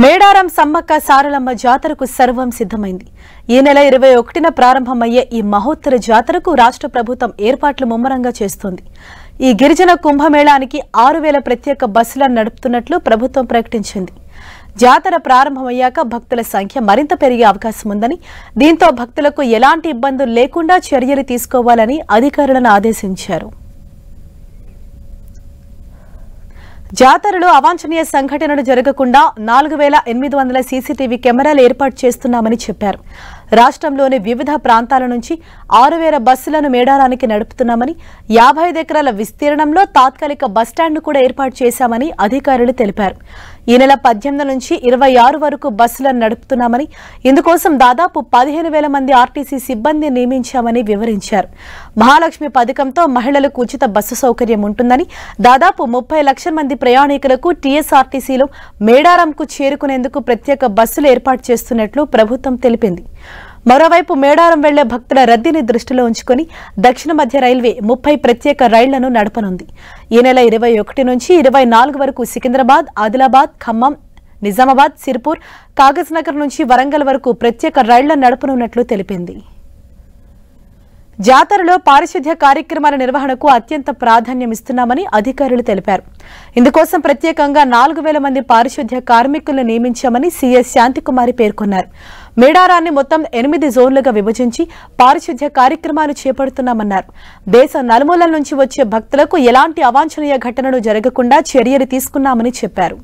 మేడారం సమ్మక్క సారలమ్మ జాతరకు సర్వం సిద్ధమైంది. ఈ నెల 21న ప్రారంభమయ్యే ఈ మహోత్తర జాతరకు రాష్ట్ర ప్రభుత్వం ఏర్పాట్లు ముమ్మరంగా చేస్తోంది. ఈ గిరిజన కుంభమేళానికి 6000 ప్రత్యేక బస్సులను నడుపుతున్నట్లు ప్రభుత్వం ప్రకటించింది. జాతర ప్రారంభమయ్యాక భక్తుల సంఖ్య మరింత పెరిగే అవకాశం ఉందని, దీంతో భక్తులకు ఎలాంటి ఇబ్బందులు లేకుండా చర్యలు తీసుకోవాలని అధికారులను ఆదేశించారు. జాతరలో అవాంఛనీయ సంఘటనలు జరగకుండా 4800 సీసీటీవీ కెమెరాలు ఏర్పాటు చేస్తున్నామని చెప్పారు. రాష్ట్రంలోని వివిధ ప్రాంతాల నుంచి 6000 బస్సులను మేడారానికి నడుపుతున్నామని, 55 ఎకరాల విస్తీర్ణంలో తాత్కాలిక బస్టాండ్ను కూడా ఏర్పాటు చేశామని అధికారులు తెలిపారు. ఈ నెల 18 నుంచి 26 వరకు బస్సులను నడుపుతున్నామని, ఇందుకోసం దాదాపు 15,000 మంది ఆర్టీసీ సిబ్బంది నియమించామని వివరించారు. మహాలక్ష్మి పథకంతో మహిళలకు ఉచిత బస్సు సౌకర్యం ఉంటుందని, దాదాపు 30 లక్షల మంది ప్రయాణికులకు టీఎస్ఆర్టీసీలో మేడారంకు చేరుకునేందుకు ప్రత్యేక బస్సులు ఏర్పాటు చేస్తున్నట్లు ప్రభుత్వం తెలిపింది. మరోవైపు మేడారం వెళ్లే భక్తుల రద్దీని దృష్టిలో ఉంచుకుని దక్షిణ మధ్య రైల్వే 30 ప్రత్యేక రైళ్లను నడపనుంది. ఈ నెల 21 నుంచి 24 వరకు సికింద్రాబాద్, ఆదిలాబాద్, ఖమ్మం, నిజామాబాద్, సిర్పూర్, కాగజ్నగర్ నుంచి వరంగల్ వరకు ప్రత్యేక రైళ్లను నడపనున్నట్లు తెలిపింది. జాతరలో పారిశుధ్య కార్యక్రమాల నిర్వహణకు అత్యంత ప్రాధాన్యమిస్తున్నామని అధికారులు తెలిపారు. ఇందుకోసం ప్రత్యేకంగా 4000 మంది పారిశుధ్య కార్మికులను నియమించామని సీఎస్ శాంతికుమారి పేర్కొన్నారు. మేడారాన్ని మొత్తం 8 జోన్లుగా విభజించి పారిశుధ్య కార్యక్రమాలు చేపడుతున్నామన్నారు. దేశ నలుమూలల నుంచి వచ్చే భక్తులకు ఎలాంటి అవాంఛనీయ ఘటనలు జరగకుండా చర్యలు తీసుకున్నామని చెప్పారు.